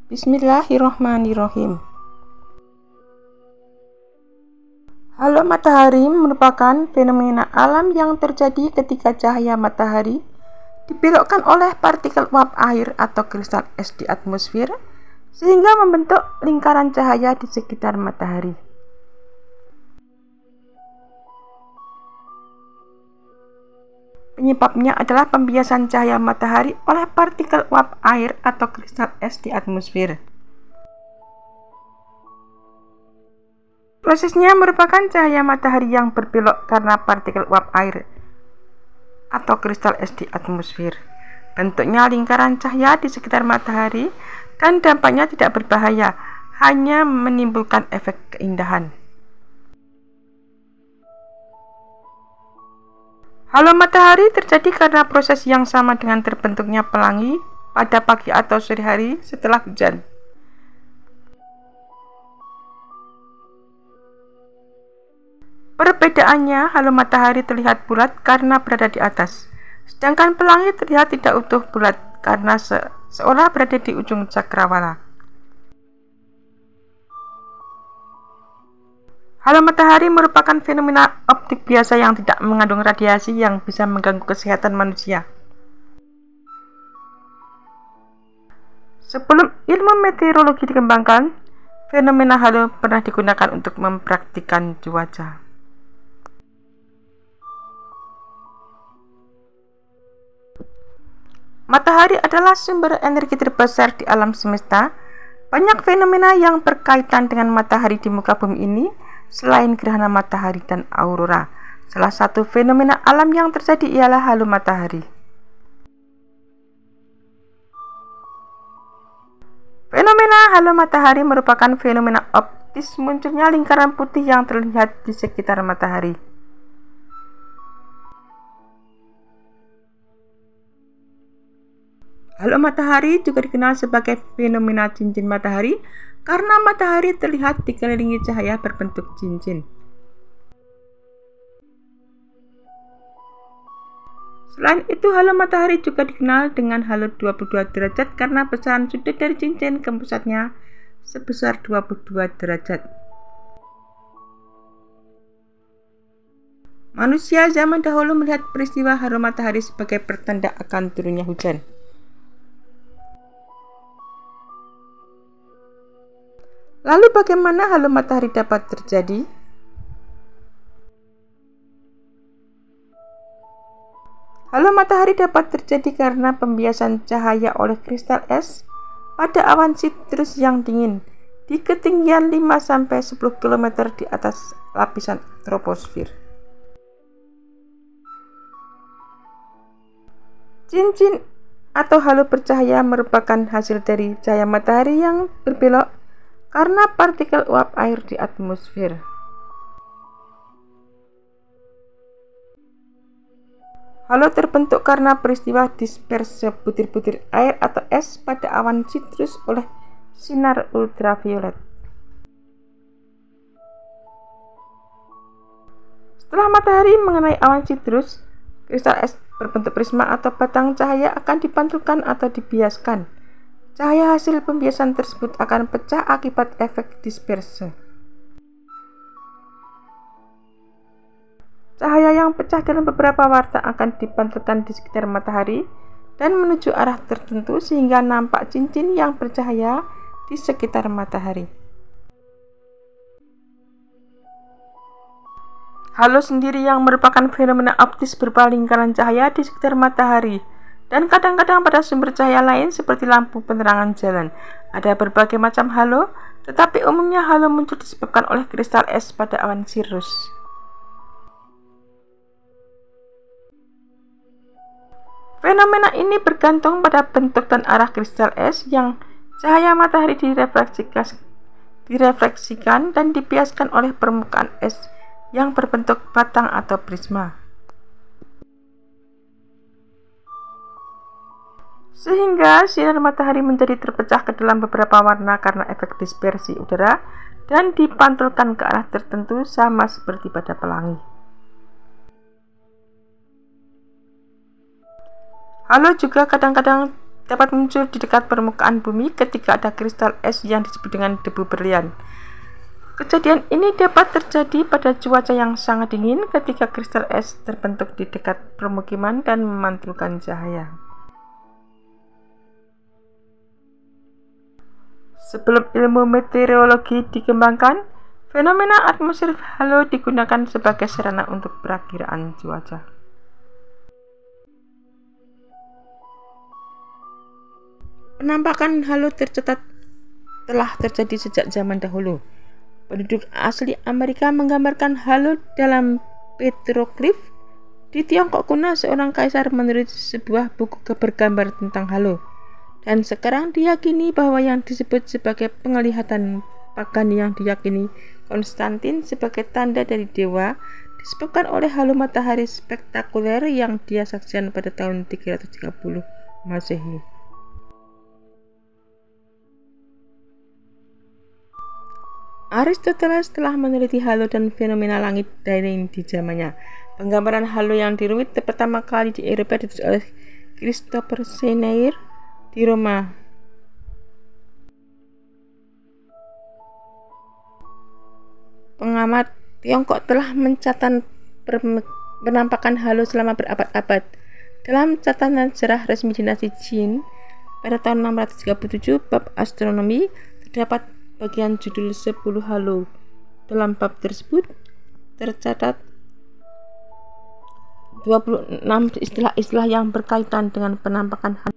Bismillahirrahmanirrahim. Halo matahari merupakan fenomena alam yang terjadi ketika cahaya matahari dibelokkan oleh partikel uap air atau kristal es di atmosfer sehingga membentuk lingkaran cahaya di sekitar matahari. Penyebabnya adalah pembiasan cahaya matahari oleh partikel uap air atau kristal es di atmosfer. Prosesnya merupakan cahaya matahari yang berbelok karena partikel uap air atau kristal es di atmosfer. Bentuknya lingkaran cahaya di sekitar matahari dan dampaknya tidak berbahaya, hanya menimbulkan efek keindahan. Halo matahari terjadi karena proses yang sama dengan terbentuknya pelangi pada pagi atau sore hari setelah hujan. Perbedaannya, halo matahari terlihat bulat karena berada di atas, sedangkan pelangi terlihat tidak utuh bulat karena seolah berada di ujung cakrawala. Halo matahari merupakan fenomena optik biasa yang tidak mengandung radiasi yang bisa mengganggu kesehatan manusia. Sebelum ilmu meteorologi dikembangkan, fenomena halo pernah digunakan untuk mempraktikkan cuaca. Matahari adalah sumber energi terbesar di alam semesta. Banyak fenomena yang berkaitan dengan matahari di muka bumi ini selain gerhana matahari dan aurora. Salah satu fenomena alam yang terjadi ialah halo matahari. Fenomena halo matahari merupakan fenomena optis munculnya lingkaran putih yang terlihat di sekitar matahari. Halo matahari juga dikenal sebagai fenomena cincin matahari karena matahari terlihat dikelilingi cahaya berbentuk cincin. Selain itu, halo matahari juga dikenal dengan halo 22 derajat karena besaran sudut dari cincin ke pusatnya sebesar 22 derajat. Manusia zaman dahulu melihat peristiwa halo matahari sebagai pertanda akan turunnya hujan. Lalu bagaimana halo matahari dapat terjadi? Halo matahari dapat terjadi karena pembiasan cahaya oleh kristal es pada awan sitrus yang dingin di ketinggian 5-10 km di atas lapisan troposfer. Cincin atau halo bercahaya merupakan hasil dari cahaya matahari yang berbelok karena partikel uap air di atmosfer. Halo terbentuk karena peristiwa dispersi butir-butir air atau es pada awan sitrus oleh sinar ultraviolet. Setelah matahari mengenai awan sitrus, kristal es berbentuk prisma atau batang cahaya akan dipantulkan atau dibiaskan. Cahaya hasil pembiasan tersebut akan pecah akibat efek dispersi. Cahaya yang pecah dalam beberapa warna akan dipantulkan di sekitar matahari dan menuju arah tertentu sehingga nampak cincin yang bercahaya di sekitar matahari. Halo sendiri yang merupakan fenomena optis berupa lingkaran cahaya di sekitar matahari dan kadang-kadang pada sumber cahaya lain seperti lampu penerangan jalan. Ada berbagai macam halo, tetapi umumnya halo muncul disebabkan oleh kristal es pada awan sirrus. Fenomena ini bergantung pada bentuk dan arah kristal es yang cahaya matahari direfleksikan dan dibiaskan oleh permukaan es yang berbentuk batang atau prisma. Sehingga sinar matahari menjadi terpecah ke dalam beberapa warna karena efek dispersi udara dan dipantulkan ke arah tertentu sama seperti pada pelangi. Halo juga kadang-kadang dapat muncul di dekat permukaan bumi ketika ada kristal es yang disebut dengan debu berlian. Kejadian ini dapat terjadi pada cuaca yang sangat dingin ketika kristal es terbentuk di dekat permukiman dan memantulkan cahaya. Sebelum ilmu meteorologi dikembangkan, fenomena atmosfer halo digunakan sebagai sarana untuk perakiraan cuaca. Penampakan halo tercatat telah terjadi sejak zaman dahulu. Penduduk asli Amerika menggambarkan halo dalam petroglyph. Di Tiongkok kuno, seorang kaisar menulis sebuah buku bergambar tentang halo. Dan sekarang diyakini bahwa yang disebut sebagai penglihatan pagani yang diyakini Konstantin sebagai tanda dari dewa disebabkan oleh halo matahari spektakuler yang dia saksikan pada tahun 330 Masehi. Aristoteles telah meneliti halo dan fenomena langit daring di zamannya. Penggambaran halo yang dirumit pertama kali di Eropa ditulis oleh Christopher Scheiner di Roma. Pengamat Tiongkok telah mencatat penampakan halo selama berabad-abad. Dalam catatan sejarah resmi dinasti Qin pada tahun 637 bab astronomi terdapat bagian judul 10 halo. Dalam bab tersebut tercatat 26 istilah-istilah yang berkaitan dengan penampakan halo.